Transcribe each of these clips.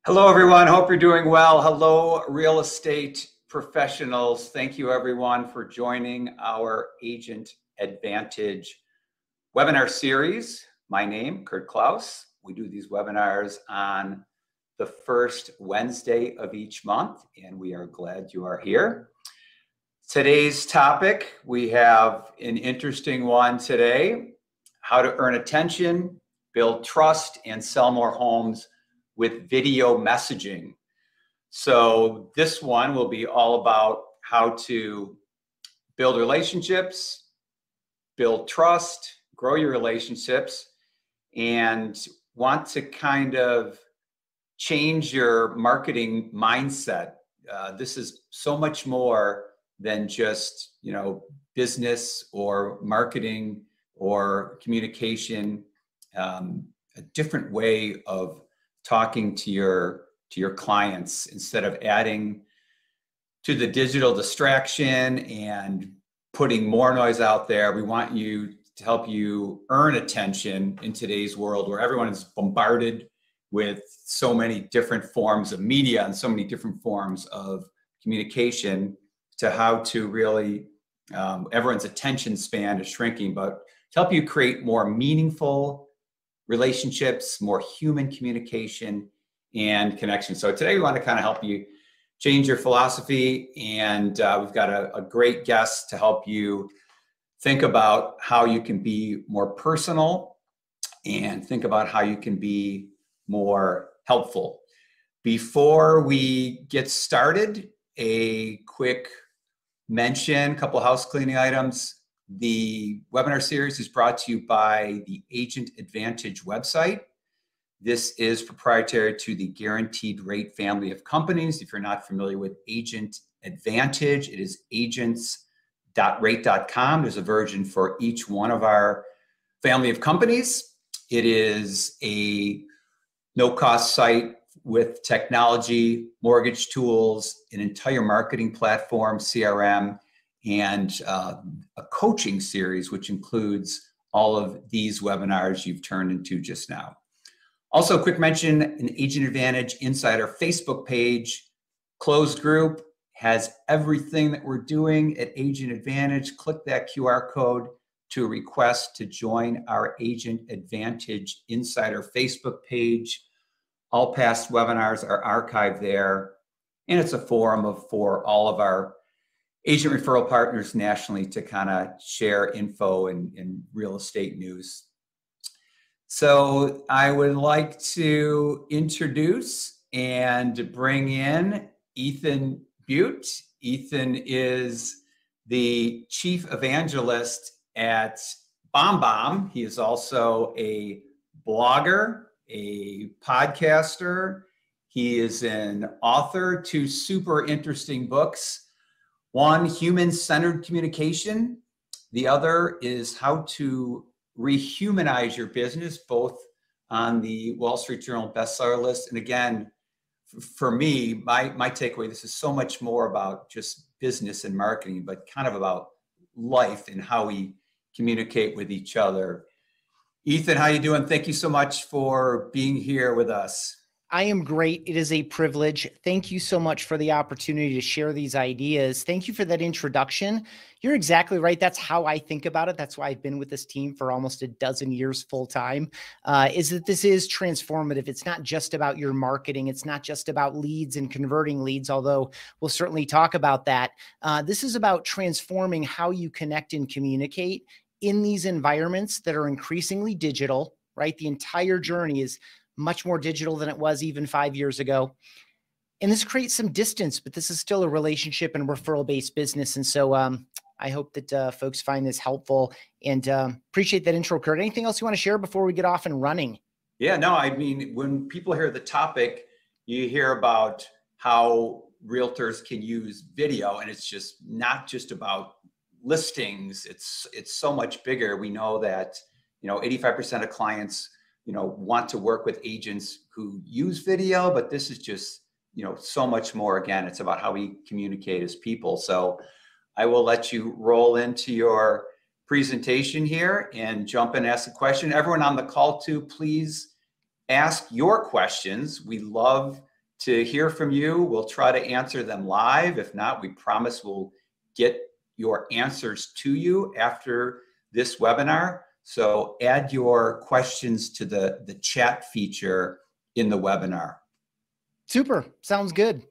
Hello, everyone. Hope you're doing well. Hello, real estate professionals. Thank you, everyone, for joining our Agent Advantage webinar series. My name, Kurt Klaus. We do these webinars on the first Wednesday of each month, and we are glad you are here. Today's topic, we have an interesting one today: how to earn attention, build trust, and sell more homes with video messaging. So this one will be all about how to build relationships, build trust, grow your relationships, and want to kind of change your marketing mindset. This is so much more than just, business or marketing or communication, a different way of talking to your clients. Instead of adding to the digital distraction and putting more noise out there, we want you to help you earn attention in today's world where everyone is bombarded with so many different forms of media and so many different forms of communication, to how to really, everyone's attention span is shrinking, but to help you create more meaningful relationships, more human communication and connection. So today we want to kind of help you change your philosophy, and we've got a great guest to help you think about how you can be more personal and think about how you can be more helpful. Before we get started, a quick mention, a couple house cleaning items. The webinar series is brought to you by the Agent Advantage website. This is proprietary to the Guaranteed Rate family of companies. If you're not familiar with Agent Advantage, it is agents.rate.com. There's a version for each one of our family of companies. It is a no-cost site with technology, mortgage tools, an entire marketing platform, CRM, and a coaching series, which includes all of these webinars you've turned into just now. Also, a quick mention, an Agent Advantage Insider Facebook page, closed group, has everything that we're doing at Agent Advantage. Click that QR code to request to join our Agent Advantage Insider Facebook page. All past webinars are archived there, and it's a forum for all of our agent referral partners nationally to kind of share info and real estate news. So I would like to introduce and bring in Ethan Butte. Ethan is the chief evangelist at BombBomb. He is also a blogger, a podcaster. He is an author to super interesting books. One, Human-Centered Communication. The other is How to Rehumanize Your Business, both on the Wall Street Journal bestseller list. And again, for me, my takeaway, this is so much more about just business and marketing, but kind of about life and how we communicate with each other. Ethan, how you doing? Thank you so much for being here with us. I am great. It is a privilege. Thank you so much for the opportunity to share these ideas. Thank you for that introduction. You're exactly right. That's how I think about it. That's why I've been with this team for almost a dozen years full time, is that this is transformative. It's not just about your marketing. It's not just about leads and converting leads, although we'll certainly talk about that. This is about transforming how you connect and communicate in these environments that are increasingly digital, right? The entire journey is much more digital than it was even 5 years ago. And this creates some distance, but this is still a relationship and referral-based business. And so I hope that folks find this helpful, and appreciate that intro, Kurt. Anything else you want to share before we get off and running? Yeah, no, I mean, when people hear the topic, you hear about how realtors can use video, and it's just not just about listings. It's so much bigger. We know that, 85% of clients want to work with agents who use video, but this is just, so much more. Again, it's about how we communicate as people. So I will let you roll into your presentation here and jump in and ask a question. Everyone on the call too, please ask your questions. We love to hear from you. We'll try to answer them live. If not, we promise we'll get your answers to you after this webinar. So add your questions to the chat feature in the webinar. Super. Sounds good.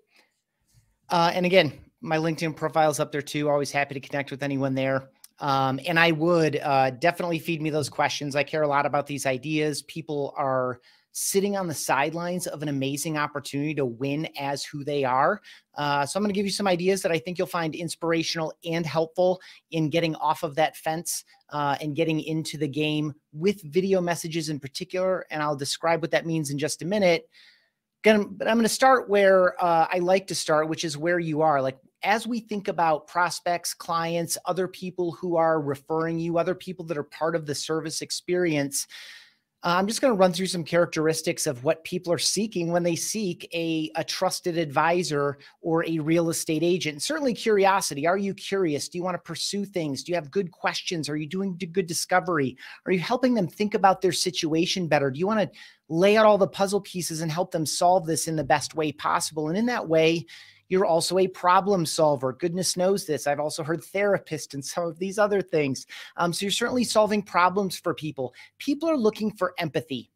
And again, my LinkedIn profile is up there too. Always happy to connect with anyone there. And I would definitely feed me those questions. I care a lot about these ideas. People are sitting on the sidelines of an amazing opportunity to win as who they are. So I'm going to give you some ideas that I think you'll find inspirational and helpful in getting off of that fence and getting into the game with video messages in particular. And I'll describe what that means in just a minute. But I'm going to start where I like to start, which is where you are. Like, as we think about prospects, clients, other people who are referring you, other people that are part of the service experience, I'm just going to run through some characteristics of what people are seeking when they seek a trusted advisor or a real estate agent. Certainly curiosity. Are you curious? Do you want to pursue things? Do you have good questions? Are you doing good discovery? Are you helping them think about their situation better? Do you want to lay out all the puzzle pieces and help them solve this in the best way possible? And in that way, you're also a problem solver. Goodness knows this. I've also heard therapist and some of these other things. So you're certainly solving problems for people. People are looking for empathy,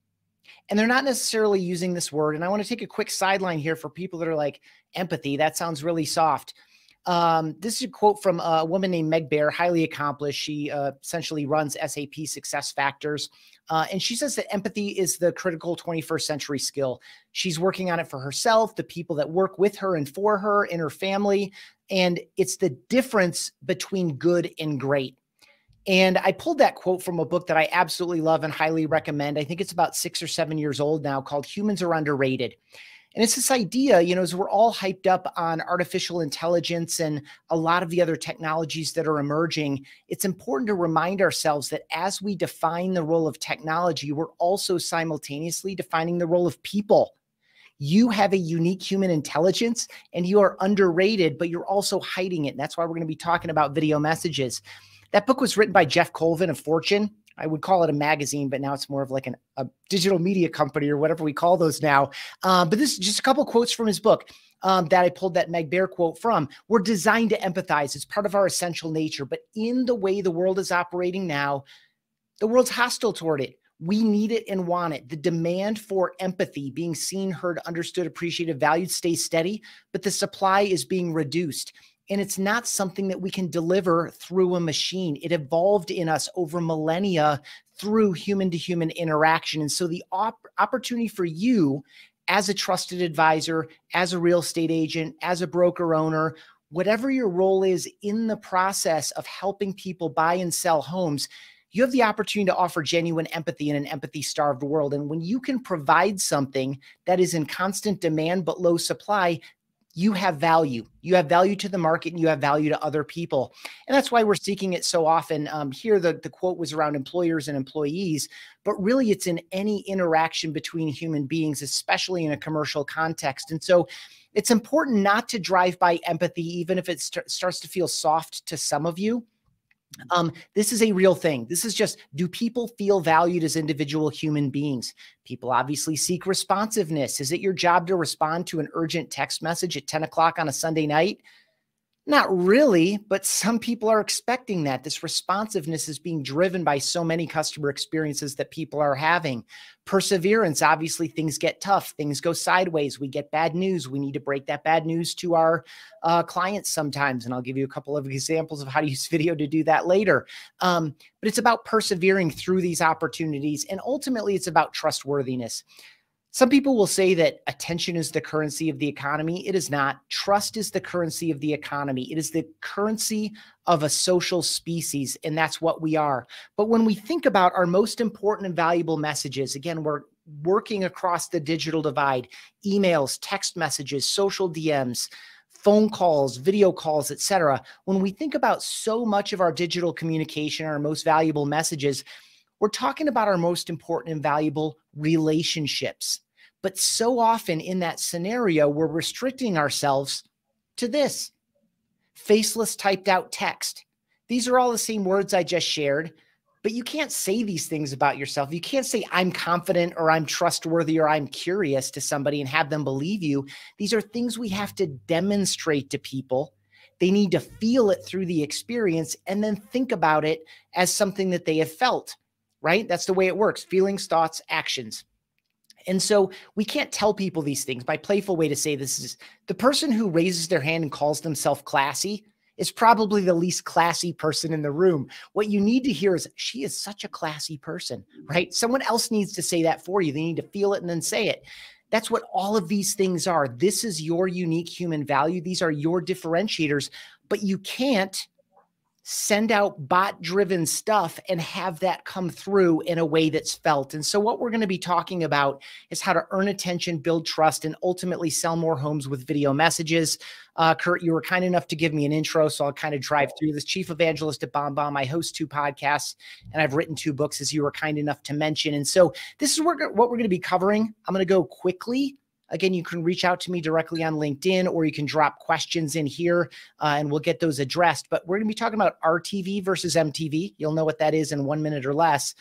and they're not necessarily using this word. And I want to take a quick sideline here for people that are like, empathy, that sounds really soft. This is a quote from a woman named Meg Bear, highly accomplished. She essentially runs SAP SuccessFactors. And she says that empathy is the critical 21st century skill. She's working on it for herself, the people that work with her and for her, in her family. And it's the difference between good and great. And I pulled that quote from a book that I absolutely love and highly recommend. I think it's about 6 or 7 years old now, called Humans Are Underrated. And it's this idea, as we're all hyped up on artificial intelligence and a lot of the other technologies that are emerging, it's important to remind ourselves that as we define the role of technology, we're also simultaneously defining the role of people. You have a unique human intelligence and you are underrated, but you're also hiding it. And that's why we're going to be talking about video messages. That book was written by Jeff Colvin of Fortune. I would call it a magazine, but now it's more of like a digital media company or whatever we call those now. But this is just a couple quotes from his book that I pulled that Meg Bear quote from. We're designed to empathize. It's part of our essential nature. But in the way the world is operating now, the world's hostile toward it. We need it and want it. The demand for empathy, being seen, heard, understood, appreciated, valued, stays steady, but the supply is being reduced. And it's not something that we can deliver through a machine. It evolved in us over millennia through human-to-human interaction. And so the opportunity for you as a trusted advisor, as a real estate agent, as a broker owner, whatever your role is in the process of helping people buy and sell homes, you have the opportunity to offer genuine empathy in an empathy-starved world. And when you can provide something that is in constant demand but low supply, you have value. You have value to the market and you have value to other people. And that's why we're seeking it so often. Here, the quote was around employers and employees, but really it's in any interaction between human beings, especially in a commercial context. And so it's important not to drive by empathy, even if it starts to feel soft to some of you. This is a real thing. This is just, do people feel valued as individual human beings? People obviously seek responsiveness. Is it your job to respond to an urgent text message at 10 o'clock on a Sunday night? Not really, but some people are expecting that. This responsiveness is being driven by so many customer experiences that people are having. Perseverance, obviously things get tough, things go sideways, we get bad news. We need to break that bad news to our clients sometimes. And I'll give you a couple of examples of how to use video to do that later. But it's about persevering through these opportunities. And ultimately it's about trustworthiness. Some people will say that attention is the currency of the economy. It is not. Trust is the currency of the economy. It is the currency of a social species, and that's what we are. But when we think about our most important and valuable messages, again, we're working across the digital divide, emails, text messages, social DMs, phone calls, video calls, etc. When we think about so much of our digital communication, our most valuable messages, we're talking about our most important and valuable relationships. But so often in that scenario, we're restricting ourselves to this faceless typed out text. These are all the same words I just shared, But you can't say these things about yourself. You can't say, I'm confident or I'm trustworthy or I'm curious to somebody and have them believe you. These are things we have to demonstrate to people. They need to feel it through the experience and then think about it as something that they have felt, right? That's the way it works. Feelings, thoughts, actions. And so we can't tell people these things. My playful way to say this is the person who raises their hand and calls themselves classy is probably the least classy person in the room. What you need to hear is she is such a classy person, right? Someone else needs to say that for you. They need to feel it and then say it. That's what all of these things are. This is your unique human value. These are your differentiators, but you can't send out bot-driven stuff and have that come through in a way that's felt. And so what we're going to be talking about is how to earn attention, build trust, and ultimately sell more homes with video messages. Kurt, you were kind enough to give me an intro, so I'll kind of drive through this. Chief Evangelist at BombBomb. I host 2 podcasts, and I've written 2 books, as you were kind enough to mention. And so this is what we're going to be covering. I'm going to go quickly. Again, you can reach out to me directly on LinkedIn, or you can drop questions in here and we'll get those addressed. But we're going to be talking about RTV versus MTV. You'll know what that is in 1 minute or less.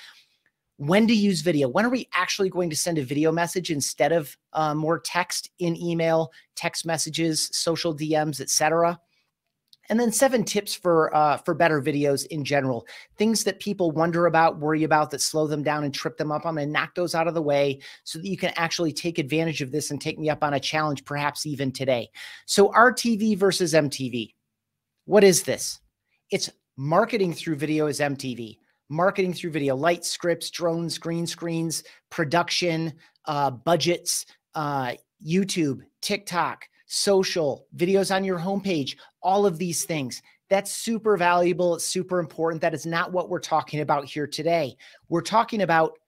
When to use video. When are we actually going to send a video message instead of more text in email, text messages, social DMs, etc.? And then 7 tips for better videos in general. Things that people wonder about, worry about, that slow them down and trip them up. I'm going to knock those out of the way so that you can actually take advantage of this and take me up on a challenge, perhaps even today. So RTV versus MTV. What is this? It's marketing through video is MTV. Marketing through video, lights, scripts, drones, green screens, production, budgets, YouTube, TikTok, social, videos on your homepage, all of these things. That's super valuable. It's super important. That is not what we're talking about here today. We're talking about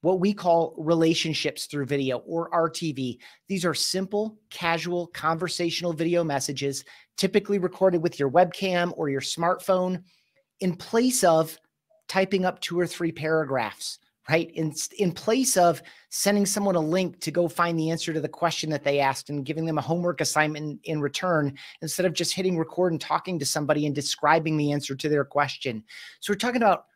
what we call relationships through video, or RTV. These are simple, casual, conversational video messages, typically recorded with your webcam or your smartphone, in place of typing up 2 or 3 paragraphs. Right? In place of sending someone a link to go find the answer to the question that they asked and giving them a homework assignment in return, instead of just hitting record and talking to somebody and describing the answer to their question. So we're talking about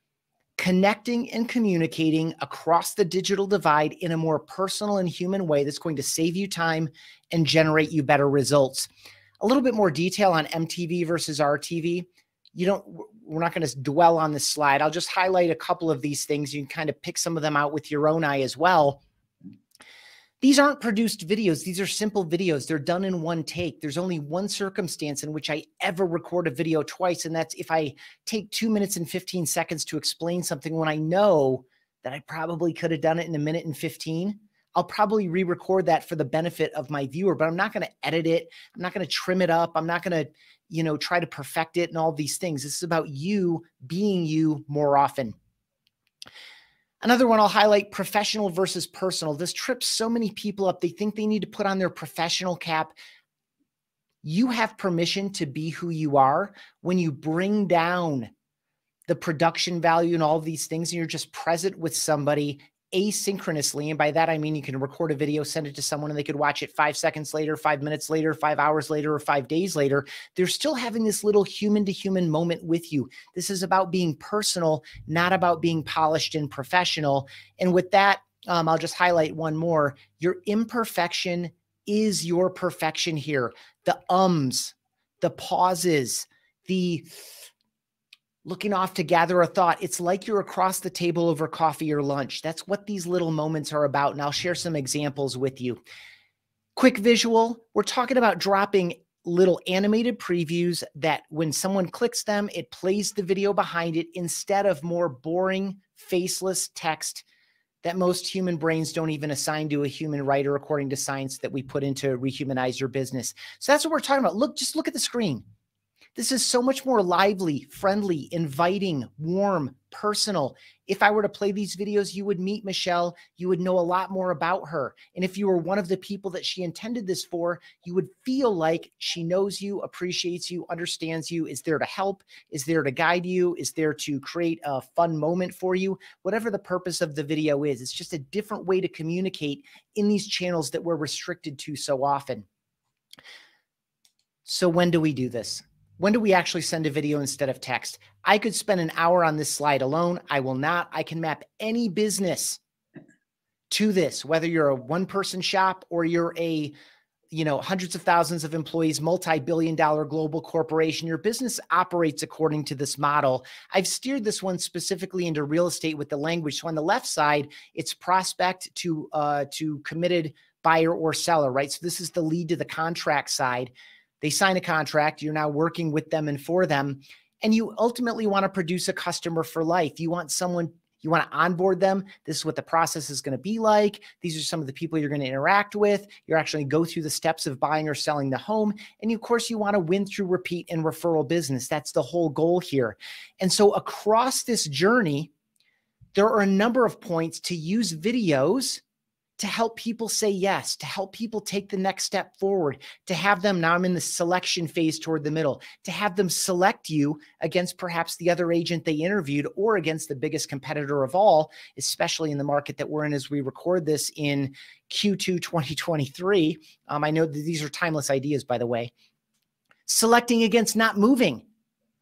connecting and communicating across the digital divide in a more personal and human way that's going to save you time and generate you better results. A little bit more detail on MTV versus RTV. We're not going to dwell on this slide. I'll just highlight a couple of these things. You can kind of pick some of them out with your own eye as well. These aren't produced videos. These are simple videos. They're done in one take. There's only one circumstance in which I ever record a video twice, and that's if I take 2 minutes and 15 seconds to explain something when I know that I probably could have done it in 1 minute and 15. I'll probably re-record that for the benefit of my viewer, but I'm not going to edit it. I'm not going to trim it up. I'm not going to, try to perfect it and all these things. This is about you being you more often. Another one I'll highlight, professional versus personal. This trips so many people up. They think they need to put on their professional cap. You have permission to be who you are when you bring down the production value and all these things, and you're just present with somebody asynchronously. And by that, I mean, you can record a video, send it to someone, and they could watch it 5 seconds later, 5 minutes later, 5 hours later, or 5 days later. They're still having this little human to human moment with you. This is about being personal, not about being polished and professional. And with that, I'll just highlight one more. Your imperfection is your perfection here. The ums, the pauses, the looking off to gather a thought. It's like you're across the table over coffee or lunch. That's what these little moments are about. And I'll share some examples with you. Quick visual. We're talking about dropping little animated previews that when someone clicks them, it plays the video behind it instead of more boring, faceless text that most human brains don't even assign to a human writer, according to science that we put into Rehumanize Your Business. So that's what we're talking about. Just look at the screen. This is so much more lively, friendly, inviting, warm, personal. If I were to play these videos, you would meet Michelle. You would know a lot more about her. And if you were one of the people that she intended this for, you would feel like she knows you, appreciates you, understands you, is there to help, is there to guide you, is there to create a fun moment for you. Whatever the purpose of the video is, it's just a different way to communicate in these channels that we're restricted to so often. So when do we do this? When do we actually send a video instead of text? I could spend an hour on this slide alone. I will not. I can map any business to this, whether you're a one-person shop or you're a, hundreds of thousands of employees, multi-billion-dollar global corporation. Your business operates according to this model. I've steered this one specifically into real estate with the language. So on the left side, it's prospect to committed buyer or seller, right? So this is the lead to the contract side. They sign a contract. You're now working with them and for them. And you ultimately want to produce a customer for life. You want to onboard them. This is what the process is going to be like. These are some of the people you're going to interact with. You're actually go through the steps of buying or selling the home. And of course, you want to win through repeat and referral business. That's the whole goal here. And so across this journey, there are a number of points to use videos to help people say yes, to help people take the next step forward, to have them, now I'm in the selection phase toward the middle, to have them select you against perhaps the other agent they interviewed or against the biggest competitor of all, especially in the market that we're in as we record this in Q2 2023. I know that these are timeless ideas, by the way. Selecting against not moving.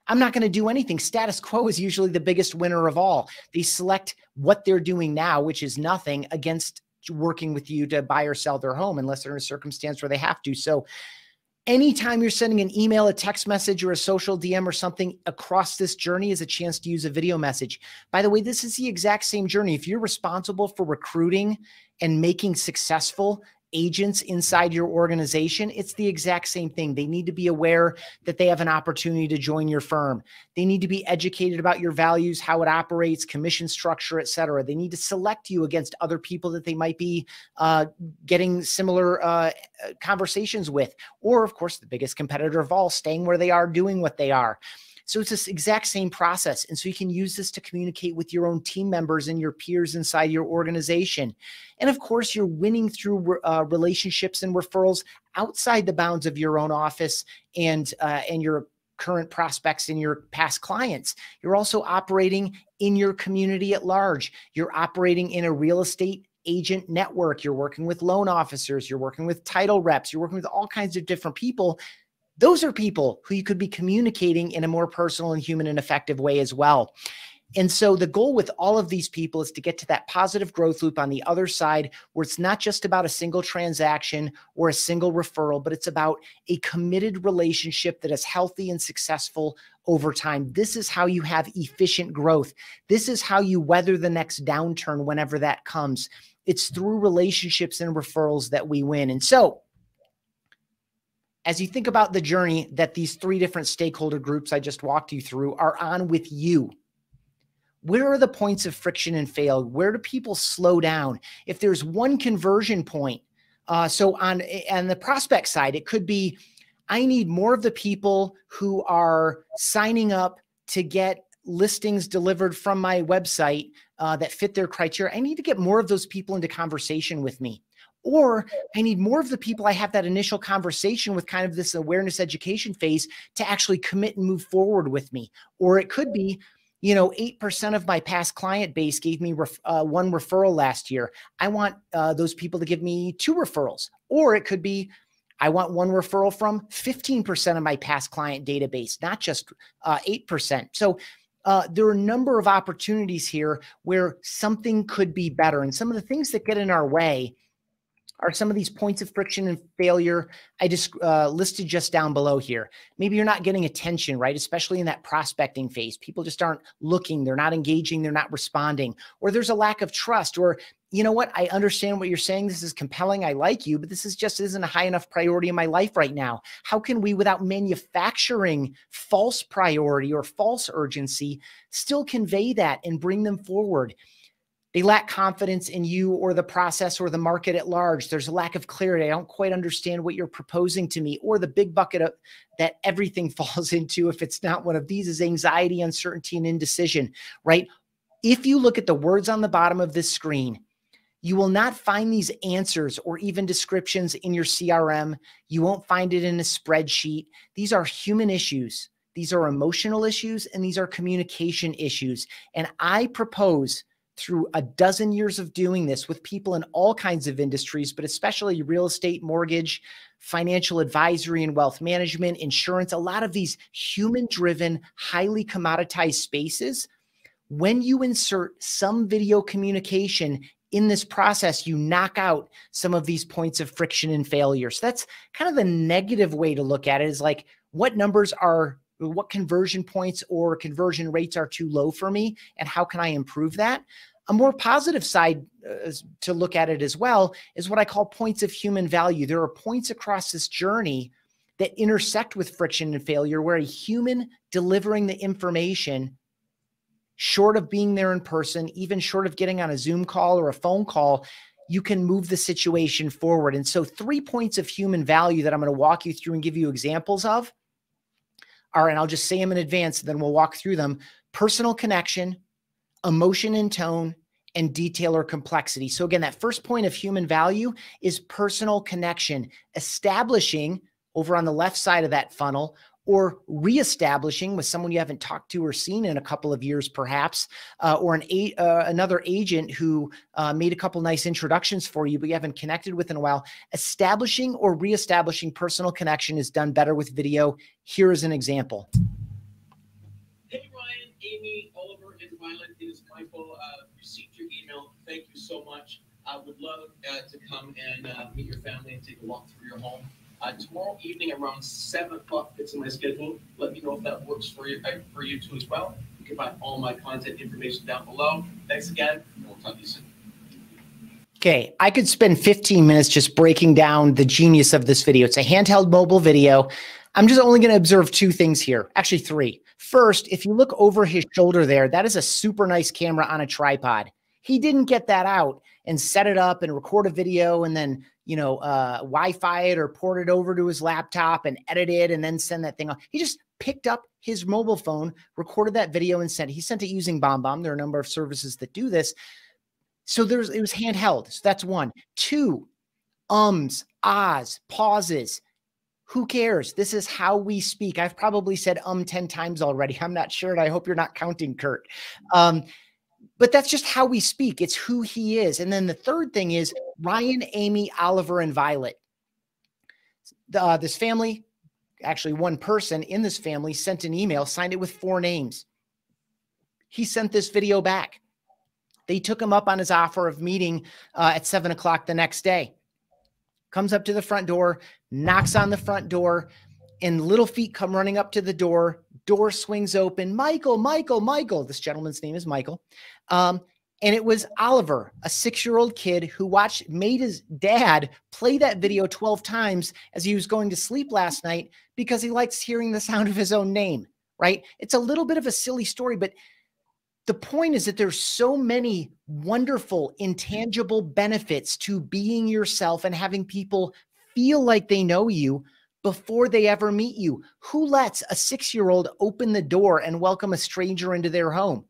I'm not going to do anything. Status quo is usually the biggest winner of all. They select what they're doing now, which is nothing, against working with you to buy or sell their home, unless they're in a circumstance where they have to. So anytime you're sending an email, a text message, or a social DM or something across this journey is a chance to use a video message. By the way, this is the exact same journey. If you're responsible for recruiting and making successful agents inside your organization, it's the exact same thing. They need to be aware that they have an opportunity to join your firm. They need to be educated about your values, how it operates, commission structure, et cetera. They need to select you against other people that they might be getting similar conversations with. Or, of course, the biggest competitor of all, staying where they are, doing what they are. So it's this exact same process. And so you can use this to communicate with your own team members and your peers inside your organization. And of course, you're winning through relationships and referrals outside the bounds of your own office and your current prospects and your past clients. You're also operating in your community at large. You're operating in a real estate agent network. You're working with loan officers. You're working with title reps. You're working with all kinds of different people. Those are people who you could be communicating in a more personal and human and effective way as well. And so the goal with all of these people is to get to that positive growth loop on the other side, where it's not just about a single transaction or a single referral, but it's about a committed relationship that is healthy and successful over time. This is how you have efficient growth. This is how you weather the next downturn whenever that comes. It's through relationships and referrals that we win. And so, as you think about the journey that these three different stakeholder groups I just walked you through are on with you, where are the points of friction and fail? Where do people slow down? If there's one conversion point, so on the prospect side, it could be, I need more of the people who are signing up to get listings delivered from my website that fit their criteria. I need to get more of those people into conversation with me. Or I need more of the people I have that initial conversation with, kind of this awareness education phase, to actually commit and move forward with me. Or it could be, 8% of my past client base gave me one referral last year. I want those people to give me 2 referrals. Or it could be, I want 1 referral from 15% of my past client database, not just 8%. So there are a number of opportunities here where something could be better. And some of the things that get in our way are some of these points of friction and failure I just listed just down below here. Maybe you're not getting attention, right? Especially in that prospecting phase. People just aren't looking. They're not engaging. They're not responding. Or there's a lack of trust. Or, you know what? I understand what you're saying. This is compelling. I like you, but this is just isn't a high enough priority in my life right now. How can we, without manufacturing false priority or false urgency, still convey that and bring them forward? They lack confidence in you or the process or the market at large. There's a lack of clarity. I don't quite understand what you're proposing to me. Or the big bucket of that everything falls into, if it's not one of these, is anxiety, uncertainty, and indecision, right? If you look at the words on the bottom of this screen, you will not find these answers or even descriptions in your CRM. You won't find it in a spreadsheet. These are human issues. These are emotional issues, and these are communication issues. And I propose through a dozen years of doing this with people in all kinds of industries, but especially real estate, mortgage, financial advisory and wealth management, insurance, a lot of these human-driven, highly commoditized spaces. When you insert some video communication in this process, you knock out some of these points of friction and failure. So that's kind of the negative way to look at it, is like, what conversion points or conversion rates are too low for me, and how can I improve that? A more positive side to look at it as well is what I call points of human value. There are points across this journey that intersect with friction and failure, where a human delivering the information, short of being there in person, even short of getting on a Zoom call or a phone call, you can move the situation forward. And so 3 points of human value that I'm going to walk you through and give you examples of are, and I'll just say them in advance, and then we'll walk through them: personal connection, emotion and tone, and detail or complexity. So again, that first point of human value is personal connection, establishing over on the left side of that funnel, or reestablishing with someone you haven't talked to or seen in a couple of years, perhaps, or another agent who made a couple nice introductions for you, but you haven't connected with in a while. Establishing or reestablishing personal connection is done better with video. Here is an example. Hey, Ryan, Amy, Oliver, and Violet. It is Michael. Received your email. Thank you so much. I would love to come and meet your family and take a walk through your home. Tomorrow evening around 7 o'clock, it's in my schedule. Let me know if that works for you too as well. You can find all my contact information down below. Thanks again, and we'll talk to you soon. Okay, I could spend 15 minutes just breaking down the genius of this video. It's a handheld mobile video. I'm just only going to observe 2 things here, actually 3. First, if you look over his shoulder there, that is a super nice camera on a tripod. He didn't get that out and set it up and record a video and then, Wi-Fi it or port it over to his laptop and edit it and then send that thing off. He just picked up his mobile phone, recorded that video and sent it. He sent it using BombBomb. There are a number of services that do this. So it was handheld. So that's 1. 2, ums, ahs, pauses. Who cares? This is how we speak. I've probably said 10 times already. I'm not sure, and I hope you're not counting, Kurt. But that's just how we speak. It's who he is. And then the third thing is Ryan, Amy, Oliver, and Violet. This family, actually one person in this family, sent an email, signed it with 4 names. He sent this video back. They took him up on his offer of meeting at 7 o'clock the next day. Comes up to the front door, knocks on the front door, and little feet come running up to the door. Door swings open. Michael, Michael, Michael. This gentleman's name is Michael. And it was Oliver, a 6-year-old kid who made his dad play that video 12 times as he was going to sleep last night because he likes hearing the sound of his own name, right? It's a little bit of a silly story, but the point is that there's so many wonderful, intangible benefits to being yourself and having people feel like they know you before they ever meet you. Who lets a 6-year-old open the door and welcome a stranger into their home?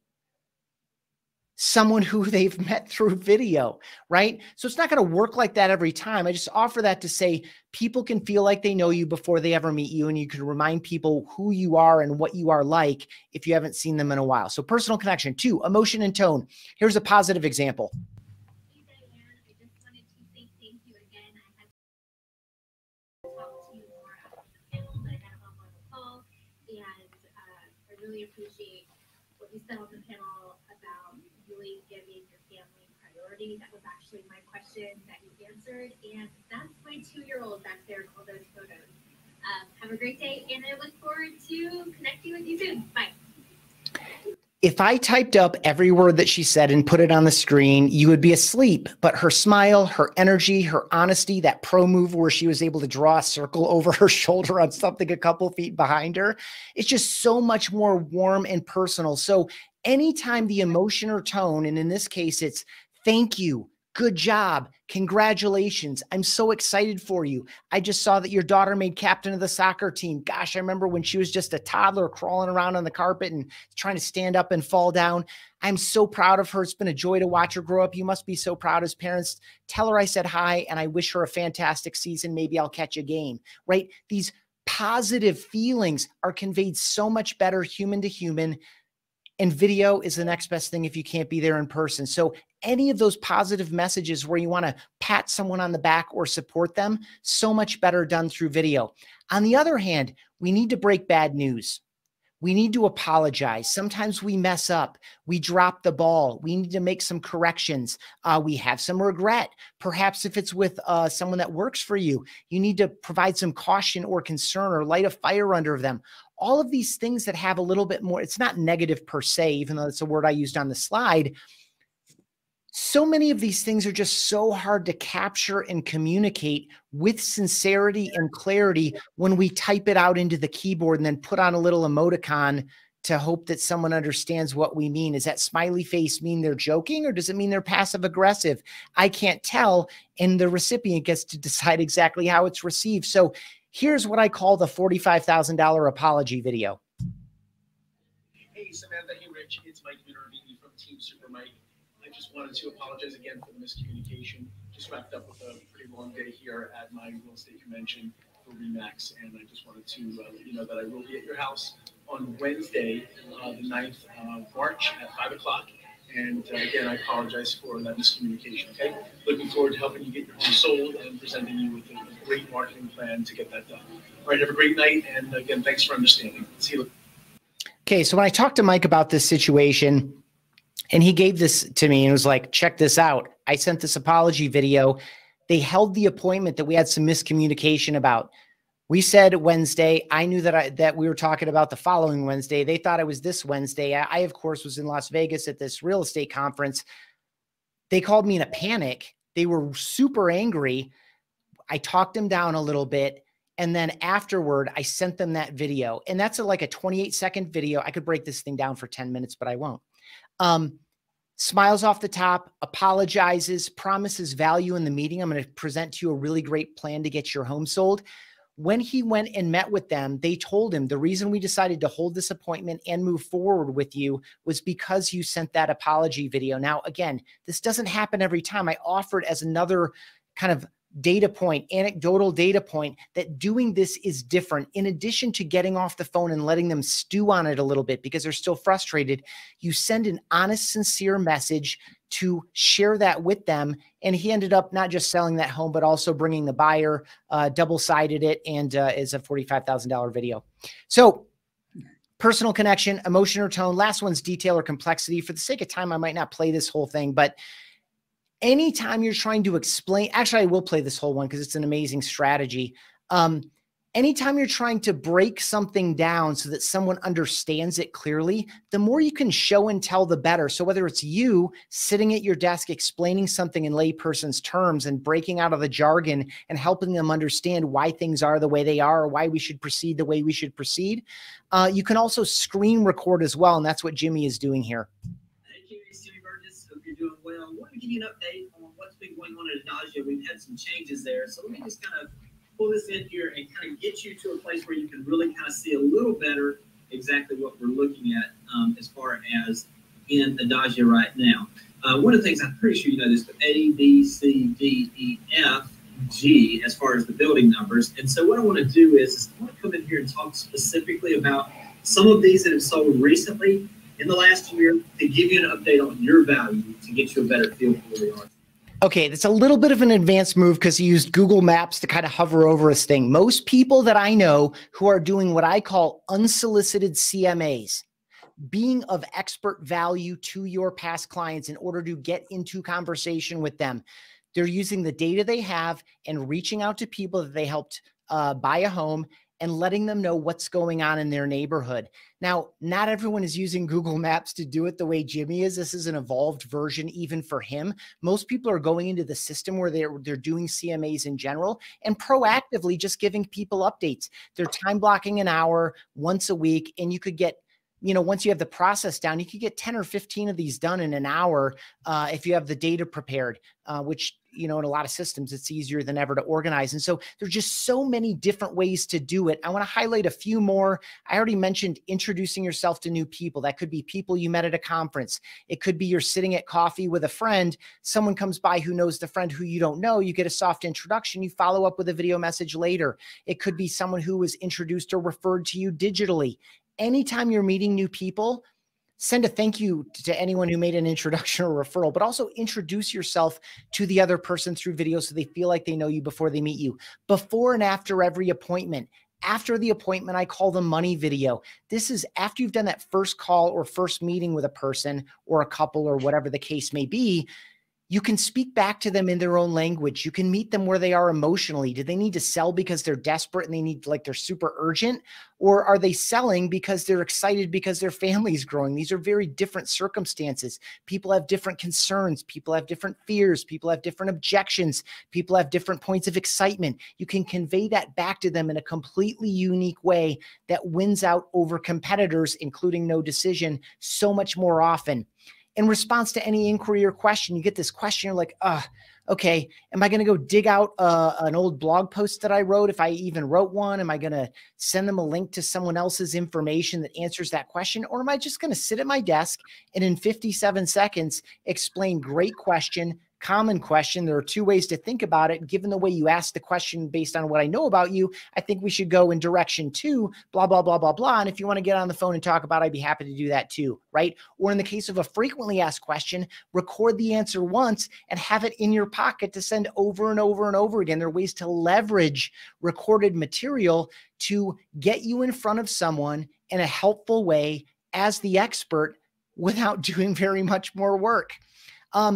Someone who they've met through video, right? So it's not going to work like that every time. I just offer that to say people can feel like they know you before they ever meet you, and you can remind people who you are and what you are like if you haven't seen them in a while. So personal connection. 2, emotion and tone. Here's a positive example. Hey, Diane, I just wanted to say thank you again. I had talked to you more after the panel, but I got a hop on the call, and I really appreciate what you said on the panel about really giving your family priority. That was actually my question that you answered, and that's my 2-year-old back there in all those photos. Have a great day, and I look forward to connecting with you soon. Bye. If I typed up every word that she said and put it on the screen, you would be asleep. But her smile, her energy, her honesty, that pro move where she was able to draw a circle over her shoulder on something a couple feet behind her, it's just so much more warm and personal. So anytime the emotion or tone, and in this case, it's thank you, good job, congratulations, I'm so excited for you. I just saw that your daughter made captain of the soccer team. Gosh, I remember when she was just a toddler crawling around on the carpet and trying to stand up and fall down. I'm so proud of her. It's been a joy to watch her grow up. You must be so proud as parents. Tell her I said hi, and I wish her a fantastic season. Maybe I'll catch a game, right? These positive feelings are conveyed so much better human to human. And video is the next best thing if you can't be there in person. So any of those positive messages where you want to pat someone on the back or support them, so much better done through video. On the other hand, we need to break bad news. We need to apologize. Sometimes we mess up. We drop the ball. We need to make some corrections. We have some regret. Perhaps if it's with someone that works for you, you need to provide some caution or concern or light a fire under them. All of these things that have a little bit more, it's not negative per se, even though it's a word I used on the slide. So many of these things are just so hard to capture and communicate with sincerity and clarity when we type it out into the keyboard and then put on a little emoticon to hope that someone understands what we mean. Does that smiley face mean they're joking, or does it mean they're passive aggressive? I can't tell, and the recipient gets to decide exactly how it's received. So here's what I call the $45,000 apology video. Hey, Samantha. Hey, Rich. It's Mike Minervini from Team Super Mike. I just wanted to apologize again for the miscommunication. Just wrapped up with a pretty long day here at my real estate convention for RE/MAX, and I just wanted to let you know that I will be at your house on Wednesday, the 9th of March at 5 o'clock. And again, I apologize for that miscommunication, okay? Looking forward to helping you get your home sold and presenting you with a great marketing plan to get that done. All right, have a great night, and again, thanks for understanding. See you. Okay, so when I talked to Mike about this situation, and he gave this to me and was like, check this out. I sent this apology video. They held the appointment that we had some miscommunication about. We said Wednesday. I knew that we were talking about the following Wednesday. They thought it was this Wednesday. I, of course, was in Las Vegas at this real estate conference. They called me in a panic. They were super angry. I talked them down a little bit. And then afterward, I sent them that video. And that's like a 28-second video. I could break this thing down for 10 minutes, but I won't. Smiles off the top, apologizes, promises value in the meeting. I'm going to present to you a really great plan to get your home sold. When he went and met with them, they told him the reason we decided to hold this appointment and move forward with you was because you sent that apology video. Now, again, this doesn't happen every time. I offered as another kind of data point, anecdotal data point, that doing this is different. In addition to getting off the phone and letting them stew on it a little bit because they're still frustrated, you send an honest, sincere message to share that with them. And he ended up not just selling that home, but also bringing the buyer, double-sided it, and is a $45,000 video. So personal connection, emotion or tone. Last one's detail or complexity. For the sake of time, I might not play this whole thing, but anytime you're trying to explain, actually, I will play this whole one because it's an amazing strategy. Anytime you're trying to break something down so that someone understands it clearly, the more you can show and tell, the better. So whether it's you sitting at your desk explaining something in layperson's terms and breaking out of the jargon and helping them understand why things are the way they are or why we should proceed the way we should proceed, you can also screen record as well. And that's what Jimmy is doing here. Jimmy Burgess, hope you're doing well. I want to give you an update on what's been going on at Adagio. We've had some changes there. So let me just kind of pull this in here and kind of get you to a place where you can really kind of see a little better exactly what we're looking at as far as in Adagio right now. One of the things, I'm pretty sure you know this, but A, B, C, D, E, F, G, as far as the building numbers. And so what I want to do is I want to come in here and talk specifically about some of these that have sold recently in the last year to give you an update on your value to get you a better feel for where we are. Okay, that's a little bit of an advanced move because he used Google Maps to kind of hover over this thing. Most people that I know who are doing what I call unsolicited CMAs, being of expert value to your past clients in order to get into conversation with them, they're using the data they have and reaching out to people that they helped buy a home and letting them know what's going on in their neighborhood. Now, not everyone is using Google Maps to do it the way Jimmy is. This is an evolved version even for him. Most people are going into the system where they're doing CMAs in general and proactively just giving people updates. They're time blocking an hour once a week, and you could get, you know, once you have the process down, you could get 10 or 15 of these done in an hour if you have the data prepared, which, you know, in a lot of systems, it's easier than ever to organize. And so there's just so many different ways to do it. I want to highlight a few more. I already mentioned introducing yourself to new people. That could be people you met at a conference. It could be you're sitting at coffee with a friend. Someone comes by who knows the friend who you don't know. You get a soft introduction. You follow up with a video message later. It could be someone who was introduced or referred to you digitally. Anytime you're meeting new people, send a thank you to anyone who made an introduction or referral, but also introduce yourself to the other person through video so they feel like they know you before they meet you. Before and after every appointment. After the appointment, I call the money video. This is after you've done that first call or first meeting with a person or a couple or whatever the case may be. You can speak back to them in their own language. You can meet them where they are emotionally. Do they need to sell because they're desperate and they need, like, they're super urgent? Or are they selling because they're excited because their family is growing? These are very different circumstances. People have different concerns. People have different fears. People have different objections. People have different points of excitement. You can convey that back to them in a completely unique way that wins out over competitors, including No Decision, so much more often. In response to any inquiry or question, you get this question, you're like, okay, am I going to go dig out an old blog post that I wrote, if I even wrote one? Am I going to send them a link to someone else's information that answers that question? Or am I just going to sit at my desk and in 57 seconds explain great question, common question? There are two ways to think about it. Given the way you asked the question based on what I know about you, I think we should go in direction two, blah, blah, blah, blah, blah. And if you want to get on the phone and talk about it, I'd be happy to do that too, right? Or in the case of a frequently asked question, record the answer once and have it in your pocket to send over and over and over again. There are ways to leverage recorded material to get you in front of someone in a helpful way as the expert without doing very much more work.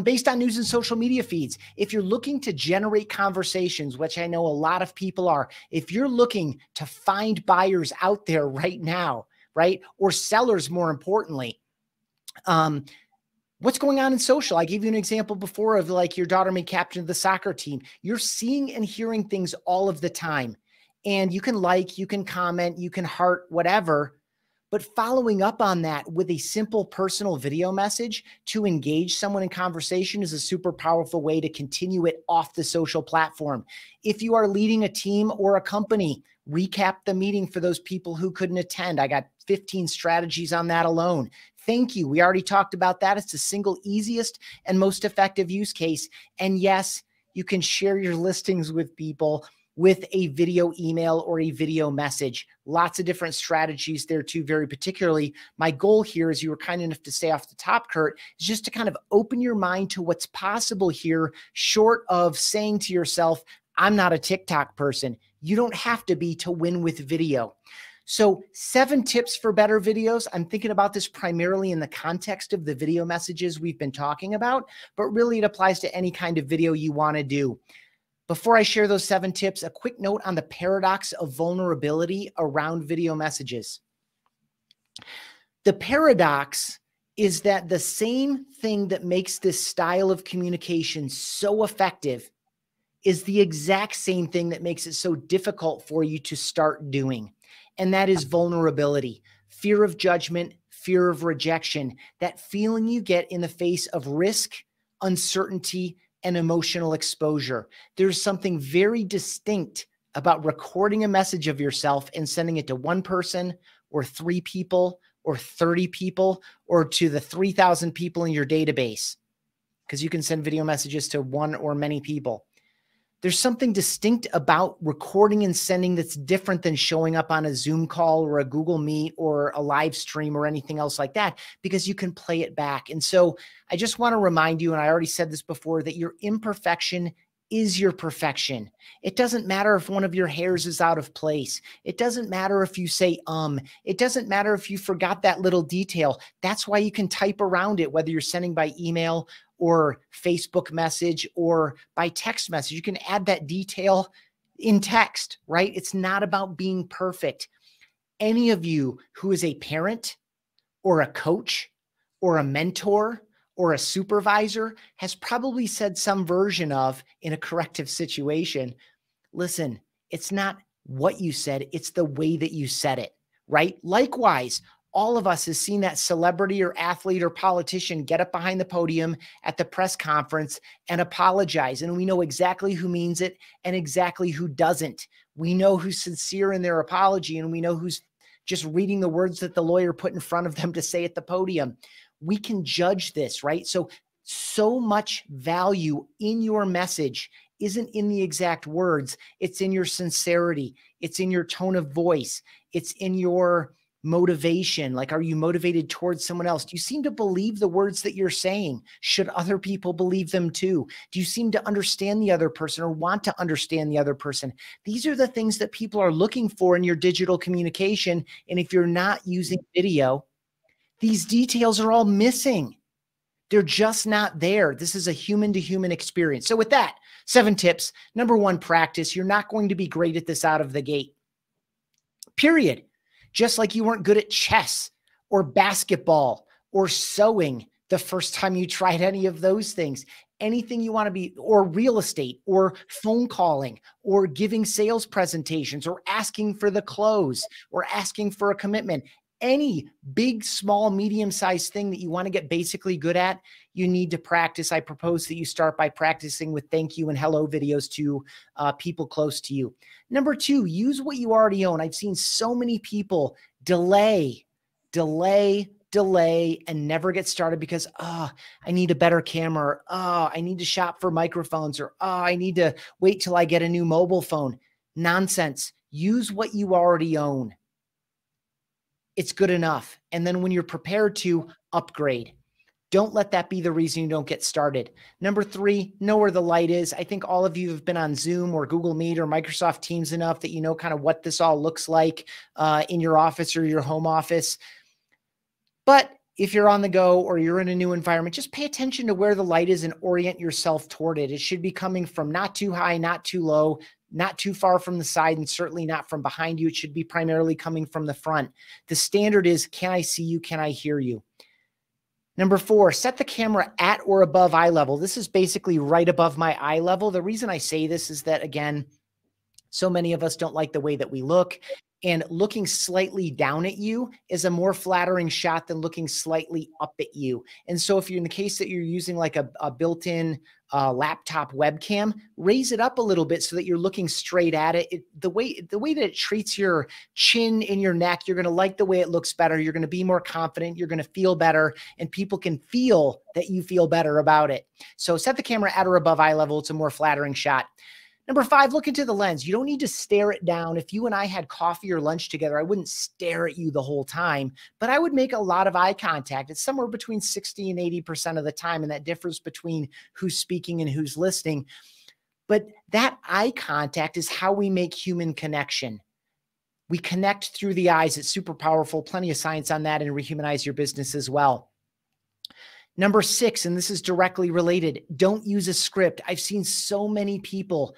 Based on news and social media feeds, if you're looking to generate conversations, which I know a lot of people are, if you're looking to find buyers out there right now, right, or sellers more importantly, what's going on in social? I gave you an example before of, like, your daughter made captain of the soccer team. You're seeing and hearing things all of the time, and you can like, you can comment, you can heart, whatever. But following up on that with a simple personal video message to engage someone in conversation is a super powerful way to continue it off the social platform. If you are leading a team or a company, recap the meeting for those people who couldn't attend. I got 15 strategies on that alone. Thank you. We already talked about that. It's the single easiest and most effective use case. And yes, you can share your listings with people with a video email or a video message. Lots of different strategies there too, very particularly. My goal here, as you were kind enough to say off the top, Kurt, is just to kind of open your mind to what's possible here, short of saying to yourself, I'm not a TikTok person. You don't have to be to win with video. So 7 tips for better videos. I'm thinking about this primarily in the context of the video messages we've been talking about, but really it applies to any kind of video you want to do. Before I share those 7 tips, a quick note on the paradox of vulnerability around video messages. The paradox is that the same thing that makes this style of communication so effective is the exact same thing that makes it so difficult for you to start doing. And that is vulnerability, fear of judgment, fear of rejection, that feeling you get in the face of risk, uncertainty, and emotional exposure. There's something very distinct about recording a message of yourself and sending it to one person or 3 people or 30 people or to the 3,000 people in your database, because you can send video messages to one or many people. There's something distinct about recording and sending that's different than showing up on a Zoom call or a Google Meet or a live stream or anything else like that, because you can play it back. And so I just want to remind you, and I already said this before, that your imperfection is your perfection. It doesn't matter if one of your hairs is out of place. It doesn't matter if you say, it doesn't matter if you forgot that little detail. That's why you can type around it, whether you're sending by email or Facebook message or by text message. You can add that detail in text, right? It's not about being perfect. Any of you who is a parent or a coach or a mentor or a supervisor has probably said some version of, in a corrective situation, listen, it's not what you said, it's the way that you said it, right? Likewise, all of us has seen that celebrity or athlete or politician get up behind the podium at the press conference and apologize. And we know exactly who means it and exactly who doesn't. We know who's sincere in their apology, and we know who's just reading the words that the lawyer put in front of them to say at the podium. We can judge this, right? So much value in your message isn't in the exact words. It's in your sincerity. It's in your tone of voice. It's in your Motivation, like, are you motivated towards someone else? Do you seem to believe the words that you're saying? Should other people believe them too? Do you seem to understand the other person or want to understand the other person? These are the things that people are looking for in your digital communication. And if you're not using video, these details are all missing. They're just not there. This is a human to human experience. So with that, 7 tips. Number 1, practice. You're not going to be great at this out of the gate. Period. Just like you weren't good at chess or basketball or sewing the first time you tried any of those things. Anything you want to be, or real estate, or phone calling, or giving sales presentations, or asking for the close, or asking for a commitment. Any big, small, medium-sized thing that you want to get basically good at, you need to practice. I propose that you start by practicing with thank you and hello videos to people close to you. Number 2, use what you already own. I've seen so many people delay, and never get started because, I need a better camera, or, I need to shop for microphones, or, I need to wait till I get a new mobile phone. Nonsense. Use what you already own. It's good enough. And then when you're prepared to upgrade, don't let that be the reason you don't get started. Number 3, know where the light is. I think all of you have been on Zoom or Google Meet or Microsoft Teams enough that you know kind of what this all looks like in your office or your home office. But if you're on the go or you're in a new environment, just pay attention to where the light is and orient yourself toward it. It should be coming from not too high, not too low, not too far from the side, and certainly not from behind you. It should be primarily coming from the front. The standard is, can I see you? Can I hear you? Number 4, set the camera at or above eye level. This is basically right above my eye level. The reason I say this is that, again, so many of us don't like the way that we look. And looking slightly down at you is a more flattering shot than looking slightly up at you. And so if you're in the case that you're using like a built-in laptop webcam, raise it up a little bit so that you're looking straight at it. The way that it treats your chin and your neck, you're going to like the way it looks better. You're going to be more confident. You're going to feel better, and people can feel that you feel better about it. So set the camera at or above eye level. It's a more flattering shot. Number 5, look into the lens. You don't need to stare it down. If you and I had coffee or lunch together, I wouldn't stare at you the whole time, but I would make a lot of eye contact. It's somewhere between 60 and 80% of the time, and that differs between who's speaking and who's listening. But that eye contact is how we make human connection. We connect through the eyes. It's super powerful. Plenty of science on that, and Rehumanize Your Business as well. Number 6, and this is directly related, don't use a script. I've seen so many people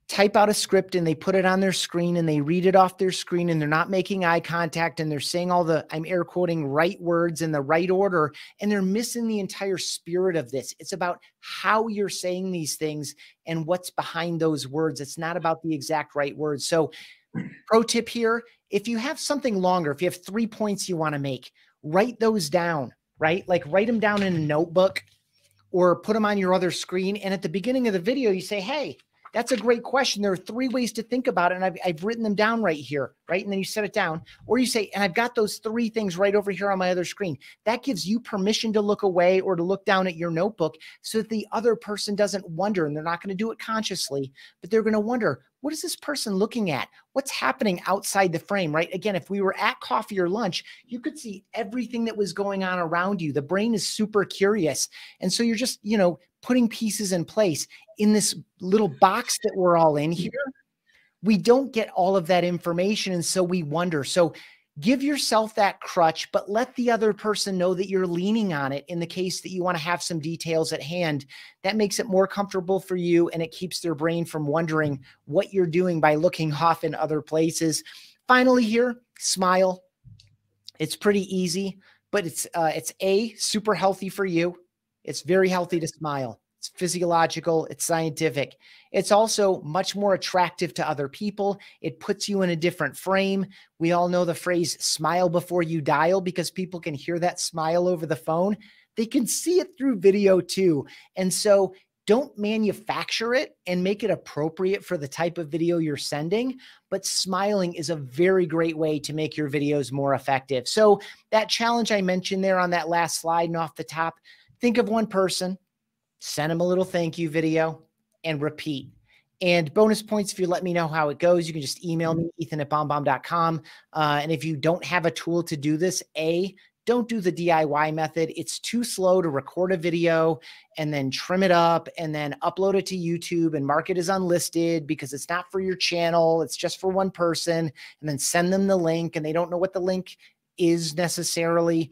type out a script and they put it on their screen and they read it off their screen, and they're not making eye contact, and they're saying all the, I'm air quoting, right words in the right order, and they're missing the entire spirit of this. It's about how you're saying these things and what's behind those words. It's not about the exact right words. So pro tip here, if you have something longer, if you have 3 points you want to make, write those down, right? Like write them down in a notebook or put them on your other screen. And at the beginning of the video, you say, hey, that's a great question. There are 3 ways to think about it, and I've written them down right here, right? And then you set it down. Or you say, and I've got those 3 things right over here on my other screen. That gives you permission to look away or to look down at your notebook so that the other person doesn't wonder, and they're not going to do it consciously, but they're going to wonder, what is this person looking at? What's happening outside the frame, right? Again, if we were at coffee or lunch, you could see everything that was going on around you. The brain is super curious. And so you're just, putting pieces in place in this little box that we're all in here. We don't get all of that information. And so we wonder. So give yourself that crutch, but let the other person know that you're leaning on it in the case that you want to have some details at hand. That makes it more comfortable for you, and it keeps their brain from wondering what you're doing by looking off in other places. Finally here, smile. It's pretty easy, but it's super healthy for you. It's very healthy to smile. It's physiological. It's scientific. It's also much more attractive to other people. It puts you in a different frame. We all know the phrase smile before you dial because people can hear that smile over the phone. They can see it through video too. And so don't manufacture it and make it appropriate for the type of video you're sending, but smiling is a very great way to make your videos more effective. So that challenge I mentioned there on that last slide and off the top, think of one person, send them a little thank you video, and repeat. And bonus points, if you let me know how it goes, you can just email me, ethan@bombbomb.com. And if you don't have a tool to do this, don't do the DIY method. It's too slow to record a video and then trim it up and then upload it to YouTube and mark it as unlisted because it's not for your channel. It's just for one person, and then send them the link and they don't know what the link is necessarily.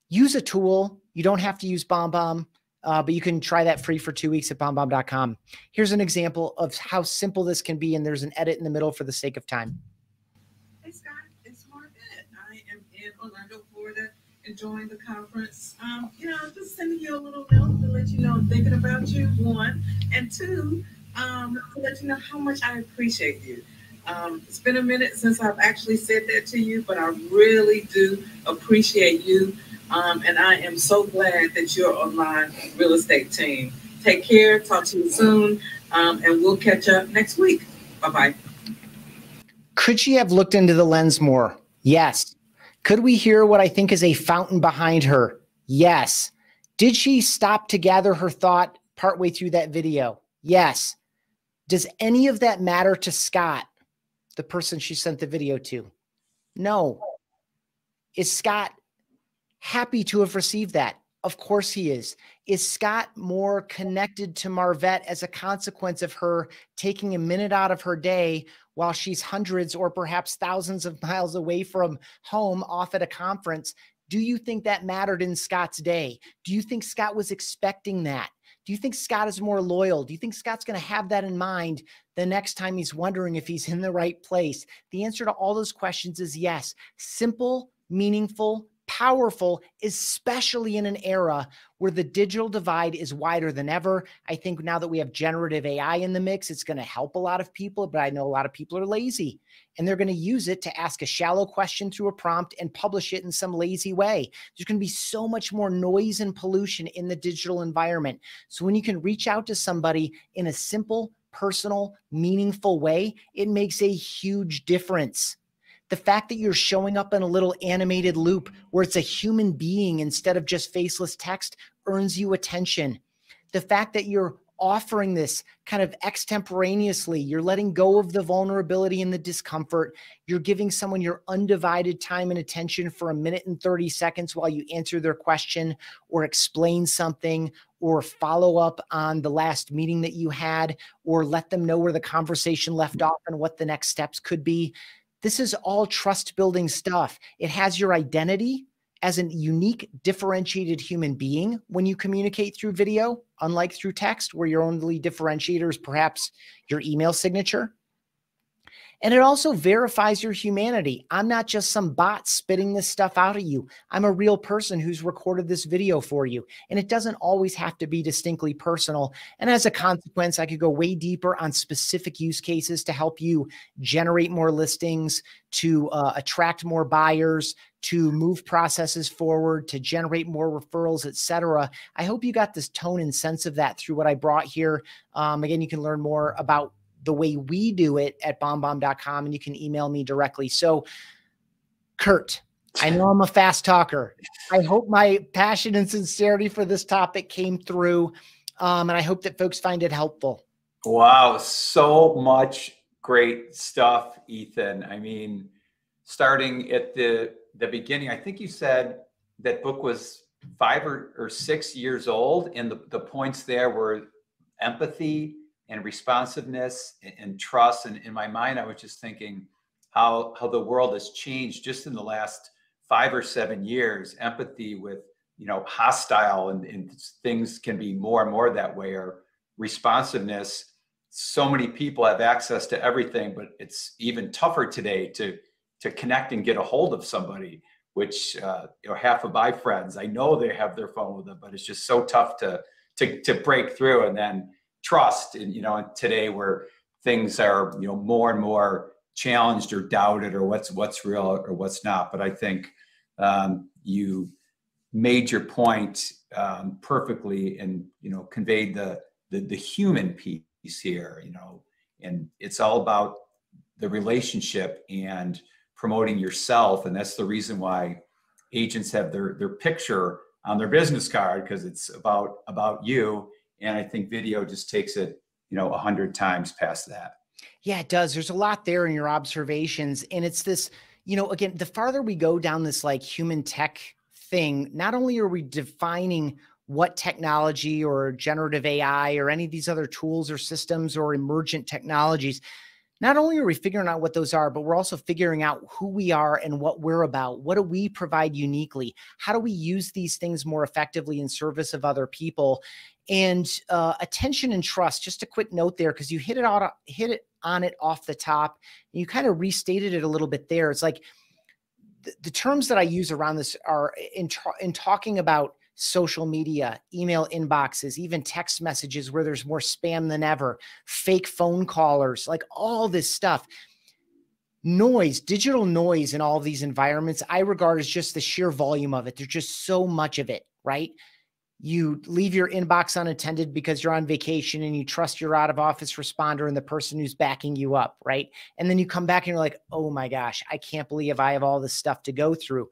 Use a tool. You don't have to use BombBomb, but you can try that free for 2 weeks at bombbomb.com. Here's an example of how simple this can be, and there's an edit in the middle for the sake of time. Hey Scott, it's Marvette. I am in Orlando, Florida, enjoying the conference. Just sending you a little note to let you know I'm thinking about you, one, and two, to let you know how much I appreciate you. It's been a minute since I've actually said that to you, but I really do appreciate you. And I am so glad that you're online real estate team. Take care. Talk to you soon. And we'll catch up next week. Bye-bye. Could she have looked into the lens more? Yes. Could we hear what I think is a fountain behind her? Yes. Did she stop to gather her thought partway through that video? Yes. Does any of that matter to Scott, the person she sent the video to? No. Is Scott happy to have received that? Of course he is. Is Scott more connected to Marvette as a consequence of her taking a minute out of her day while she's hundreds or perhaps thousands of miles away from home off at a conference? Do you think that mattered in Scott's day? Do you think Scott was expecting that? Do you think Scott is more loyal? Do you think Scott's going to have that in mind the next time he's wondering if he's in the right place? The answer to all those questions is yes. Simple, meaningful, powerful, especially in an era where the digital divide is wider than ever. I think now that we have generative AI in the mix, it's going to help a lot of people, but I know a lot of people are lazy and they're going to use it to ask a shallow question through a prompt and publish it in some lazy way. There's going to be so much more noise and pollution in the digital environment. So when you can reach out to somebody in a simple, personal, meaningful way, it makes a huge difference. The fact that you're showing up in a little animated loop where it's a human being instead of just faceless text earns you attention. The fact that you're offering this kind of extemporaneously, you're letting go of the vulnerability and the discomfort. You're giving someone your undivided time and attention for 1 minute and 30 seconds while you answer their question or explain something or follow up on the last meeting that you had or let them know where the conversation left off and what the next steps could be. This is all trust building stuff. It has your identity as a unique, differentiated human being when you communicate through video, unlike through text, where your only differentiator is perhaps your email signature. And it also verifies your humanity. I'm not just some bot spitting this stuff out at you. I'm a real person who's recorded this video for you. And it doesn't always have to be distinctly personal. And as a consequence, I could go way deeper on specific use cases to help you generate more listings, to attract more buyers, to move processes forward, to generate more referrals, etc. I hope you got this tone and sense of that through what I brought here. Again, you can learn more about the way we do it at bombbomb.com, and you can email me directly. So, Kurt, I know I'm a fast talker. I hope my passion and sincerity for this topic came through, and I hope that folks find it helpful. Wow, so much great stuff, Ethan. I mean, starting at the beginning, I think you said that book was 5 or 6 years old, and the points there were empathy and responsiveness and trust. And in my mind, I was just thinking how the world has changed just in the last 5 or 7 years. Empathy with, hostile and things can be more and more that way, or responsiveness. So many people have access to everything, but it's even tougher today to connect and get a hold of somebody, which half of my friends, I know they have their phone with them, but it's just so tough to break through. And then trust, and today where things are more and more challenged or doubted, or what's real or what's not. But I think you made your point perfectly, and conveyed the human piece here. And it's all about the relationship and promoting yourself, and that's the reason why agents have their picture on their business card, because it's about you. And I think video just takes it 100 times past that. Yeah, it does. There's a lot there in your observations. And it's this, again, the farther we go down this like human tech thing, not only are we defining what technology or generative AI or any of these other tools or systems or emergent technologies, not only are we figuring out what those are, but we're also figuring out who we are and what we're about. What do we provide uniquely? How do we use these things more effectively in service of other people? And attention and trust, just a quick note there, because you hit it on it off the top. And you kind of restated it a little bit there. It's like the terms that I use around this are in talking about social media, email inboxes, even text messages where there's more spam than ever, fake phone callers, like all this stuff. Noise, digital noise in all of these environments, I regard as just the sheer volume of it. There's just so much of it, right? You leave your inbox unattended because you're on vacation and you trust your out of office responder and the person who's backing you up, right? And then you come back and you're like, oh my gosh, I can't believe I have all this stuff to go through.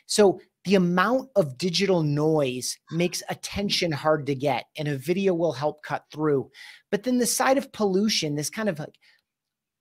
So the amount of digital noise makes attention hard to get, and a video will help cut through. But then the side of pollution, this kind of like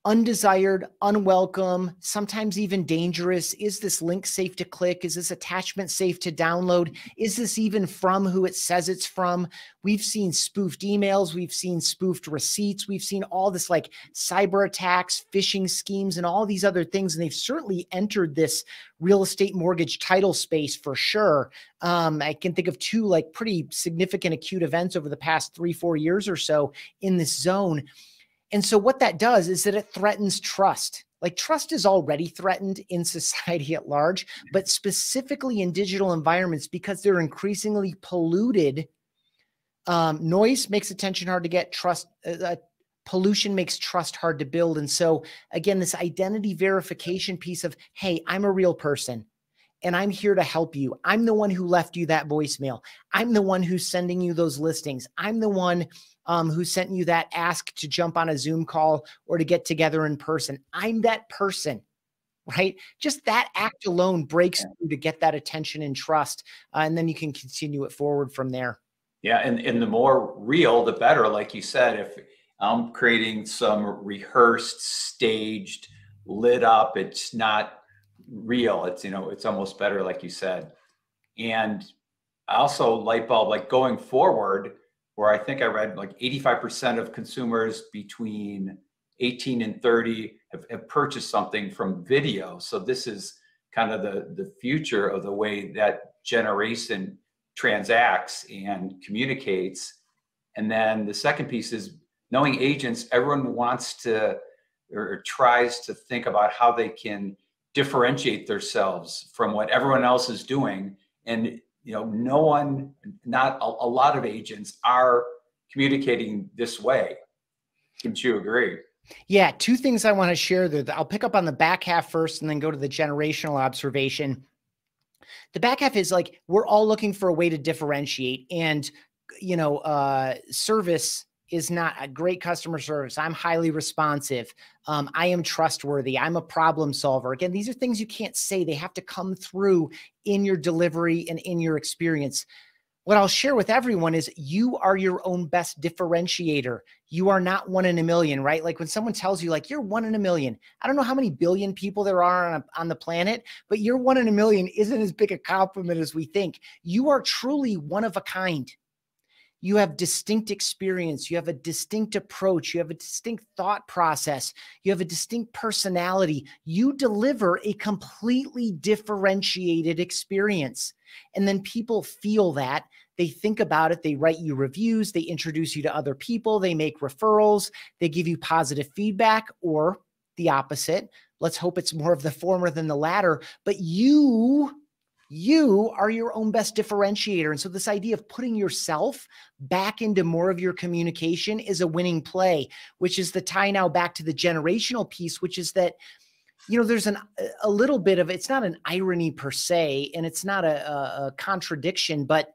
undesired, unwelcome, sometimes even dangerous. Is this link safe to click? Is this attachment safe to download? Is this even from who it says it's from? We've seen spoofed emails. We've seen spoofed receipts. We've seen all this like cyber attacks, phishing schemes, and all these other things. And they've certainly entered this real estate mortgage title space for sure. I can think of two like pretty significant acute events over the past 3-4 years or so in this zone. And so what that does is that it threatens trust. Like trust is already threatened in society at large, but specifically in digital environments because they're increasingly polluted. Noise makes attention hard to get. Pollution makes trust hard to build. And so again, this identity verification piece of, hey, I'm a real person and I'm here to help you. I'm the one who left you that voicemail. I'm the one who's sending you those listings. I'm the one who sent you that ask to jump on a Zoom call or to get together in person. I'm that person, right? Just that act alone breaks through to get that attention and trust. And then you can continue it forward from there. Yeah. And the more real, the better. Like you said, if I'm creating some rehearsed, staged, lit up, it's not real. It's, it's almost better, like you said. And also light bulb, like going forward, where I think I read like 85% of consumers between 18 and 30 have purchased something from video. So this is kind of the future of the way that generation transacts and communicates. And then the second piece is knowing agents. Everyone wants to or tries to think about how they can differentiate themselves from what everyone else is doing. And no one, not a lot of agents are communicating this way. Wouldn't you agree? Yeah, two things I want to share there. I'll pick up on the back half first and then go to the generational observation. The back half is like, we're all looking for a way to differentiate, and, service is not a great customer service. I'm highly responsive. I am trustworthy. I'm a problem solver. Again, these are things you can't say. They have to come through in your delivery and in your experience. What I'll share with everyone is you are your own best differentiator. You are not one in a million, right? Like when someone tells you like you're one in a million, I don't know how many billion people there are on the planet, but you're one in a million isn't as big a compliment as we think. You are truly one of a kind. You have distinct experience. You have a distinct approach. You have a distinct thought process. You have a distinct personality. You deliver a completely differentiated experience. And then people feel that. They think about it. They write you reviews. They introduce you to other people. They make referrals. They give you positive feedback, or the opposite. Let's hope it's more of the former than the latter. But you are your own best differentiator. And so this idea of putting yourself back into more of your communication is a winning play, which is the tie now back to the generational piece, which is that, there's a little bit of, it's not an irony per se, and it's not a contradiction, but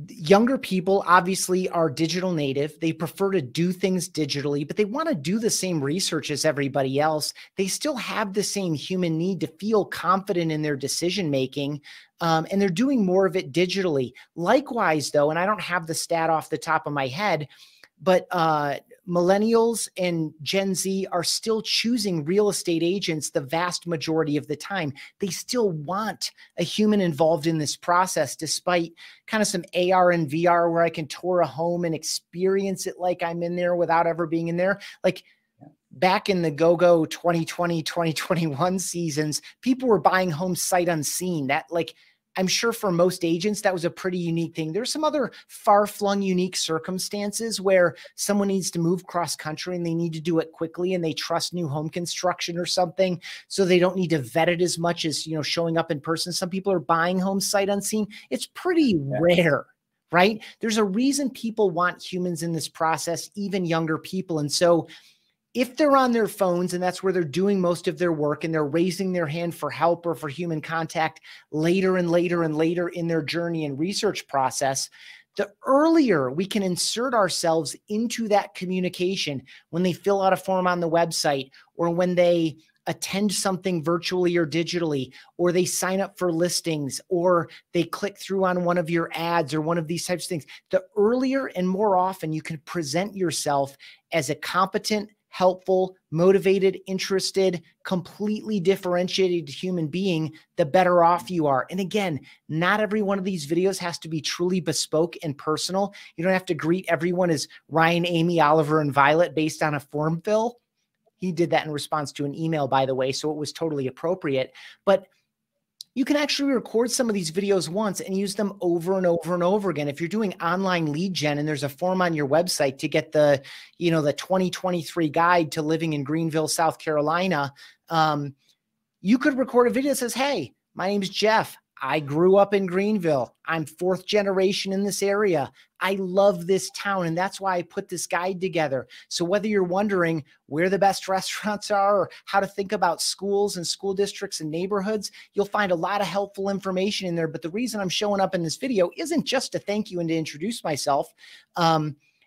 younger people obviously are digital native. They prefer to do things digitally, but they want to do the same research as everybody else. They still have the same human need to feel confident in their decision-making, and they're doing more of it digitally. Likewise, though, and I don't have the stat off the top of my head, but millennials and Gen Z are still choosing real estate agents the vast majority of the time. They still want a human involved in this process, despite kind of some AR and VR where I can tour a home and experience it like I'm in there without ever being in there. Like back in the go-go 2020, 2021 seasons, people were buying homes sight unseen. That, like, I'm sure for most agents, that was a pretty unique thing. There's some other far-flung unique circumstances where someone needs to move cross country and they need to do it quickly and they trust new home construction or something. So they don't need to vet it as much as, you know, showing up in person. Some people are buying homes sight unseen. It's pretty rare, right? There's a reason people want humans in this process, even younger people. And so if they're on their phones and that's where they're doing most of their work and they're raising their hand for help or for human contact later and later and later in their journey and research process, the earlier we can insert ourselves into that communication, when they fill out a form on the website or when they attend something virtually or digitally, or they sign up for listings, or they click through on one of your ads or one of these types of things, the earlier and more often you can present yourself as a competent, helpful, motivated, interested, completely differentiated human being, the better off you are. And again, not every one of these videos has to be truly bespoke and personal. You don't have to greet everyone as Ryan, Amy, Oliver, and Violet based on a form fill. He did that in response to an email, by the way, so it was totally appropriate. But you can actually record some of these videos once and use them over and over and over again. If you're doing online lead gen and there's a form on your website to get the, you know, the 2023 guide to living in Greenville, South Carolina, you could record a video that says, hey, my name is Jeff. I grew up in Greenville. I'm 4th generation in this area. I love this town, and that's why I put this guide together. So whether you're wondering where the best restaurants are or how to think about schools and school districts and neighborhoods, you'll find a lot of helpful information in there. But the reason I'm showing up in this video isn't just to thank you and to introduce myself.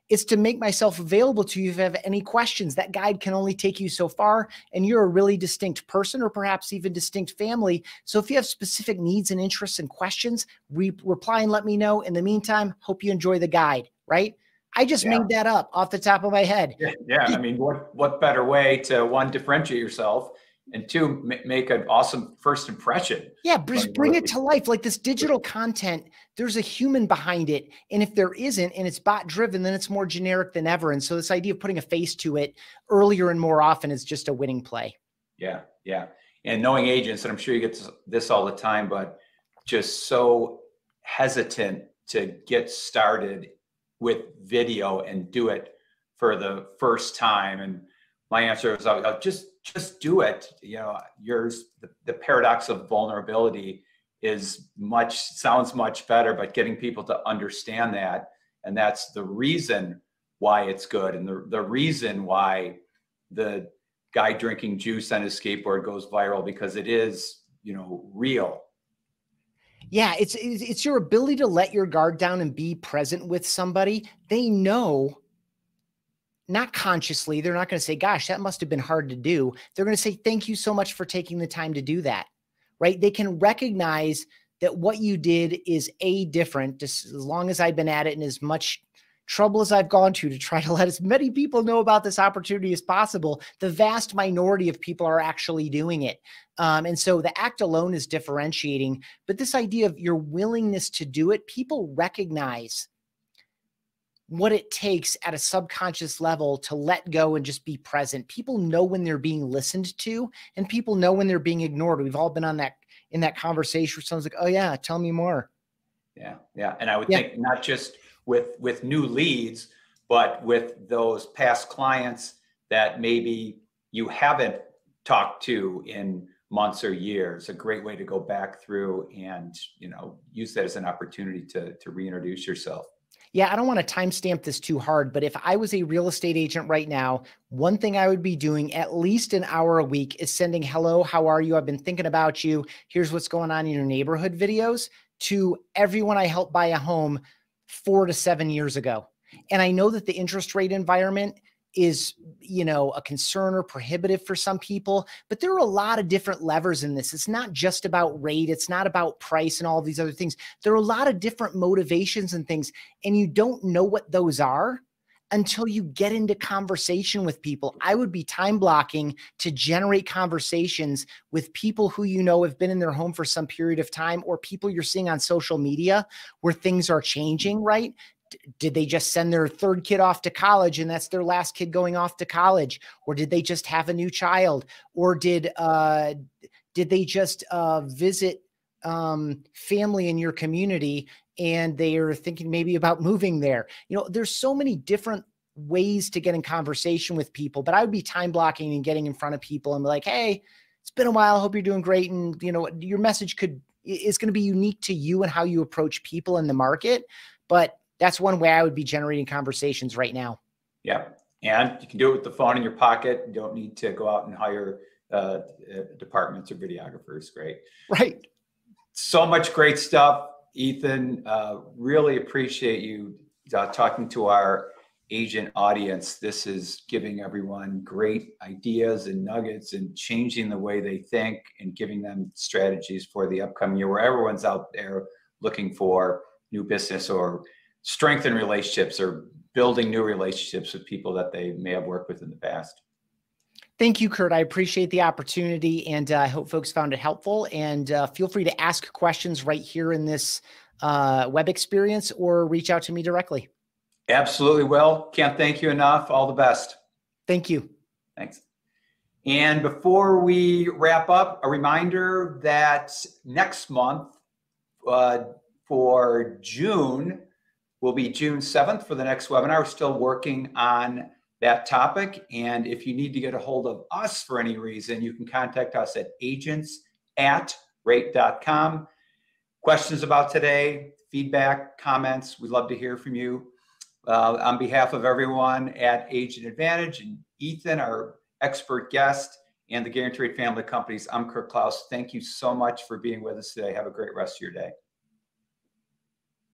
It's to make myself available to you if you have any questions. That guide can only take you so far, and you're a really distinct person or perhaps even distinct family. So if you have specific needs and interests and questions, reply and let me know. In the meantime, hope you enjoy the guide, right? I just made that up off the top of my head. Yeah. I mean, what better way to, one, differentiate yourself, and two, make an awesome first impression. Yeah, just bring it to life. Like this digital content, there's a human behind it. And if there isn't, and it's bot driven, then it's more generic than ever. And so this idea of putting a face to it earlier and more often is just a winning play. Yeah. And knowing agents, and I'm sure you get this all the time, but just so hesitant to get started with video and do it for the first time. And my answer was, I'll just do it. You know, the paradox of vulnerability sounds much better, but getting people to understand that. And that's the reason why it's good. And the reason why the guy drinking juice on his skateboard goes viral, because it is, you know, real. Yeah, it's your ability to let your guard down and be present with somebody. They know, not consciously, they're not going to say, gosh, that must have been hard to do. They're going to say, thank you so much for taking the time to do that, right? They can recognize that what you did is different, just as long as I've been at it and as much trouble as I've gone to try to let as many people know about this opportunity as possible. The vast minority of people are actually doing it. And so the act alone is differentiating, but this idea of your willingness to do it, people recognize what it takes at a subconscious level to let go and just be present. People know when they're being listened to, and people know when they're being ignored. We've all been in that conversation where someone's like, oh yeah, tell me more. Yeah. And I would think not just with new leads, but with those past clients that maybe you haven't talked to in months or years, a great way to go back through and, you know, use that as an opportunity to reintroduce yourself. Yeah, I don't want to timestamp this too hard, but if I was a real estate agent right now, one thing I would be doing at least an hour a week is sending, hello, how are you? I've been thinking about you. Here's what's going on in your neighborhood videos to everyone I helped buy a home 4 to 7 years ago. And I know that the interest rate environment is, you know, a concern or prohibitive for some people, but there are a lot of different levers in this. It's not just about rate. It's not about price and all these other things. There are a lot of different motivations and things, and you don't know what those are until you get into conversation with people. I would be time blocking to generate conversations with people who you know have been in their home for some period of time, or people you're seeing on social media where things are changing, right? Did they just send their third kid off to college and that's their last kid going off to college? Or did they just have a new child? Or did they just visit family in your community and they are thinking maybe about moving there? You know, there's so many different ways to get in conversation with people, but I would be time blocking and getting in front of people and be like, hey, it's been a while. Hope you're doing great. And you know, your message is going to be unique to you and how you approach people in the market. But that's one way I would be generating conversations right now. Yeah. And you can do it with the phone in your pocket. You don't need to go out and hire departments or videographers. Great. Right. So much great stuff, Ethan. Really appreciate you talking to our agent audience. This is giving everyone great ideas and nuggets and changing the way they think and giving them strategies for the upcoming year, where everyone's out there looking for new business or strengthen relationships or building new relationships with people that they may have worked with in the past. Thank you, Kurt. I appreciate the opportunity, and I hope folks found it helpful. And feel free to ask questions right here in this web experience or reach out to me directly. Absolutely. Well, can't thank you enough. All the best. Thank you. Thanks. And before we wrap up, a reminder that next month for June will be June 7th for the next webinar. We're still working on that topic. And if you need to get a hold of us for any reason, you can contact us at agents@rate.com. Questions about today, feedback, comments, we'd love to hear from you. On behalf of everyone at Agent Advantage and Ethan, our expert guest, and the Guaranteed Rate Family Companies, I'm Kurt Klaus. Thank you so much for being with us today. Have a great rest of your day.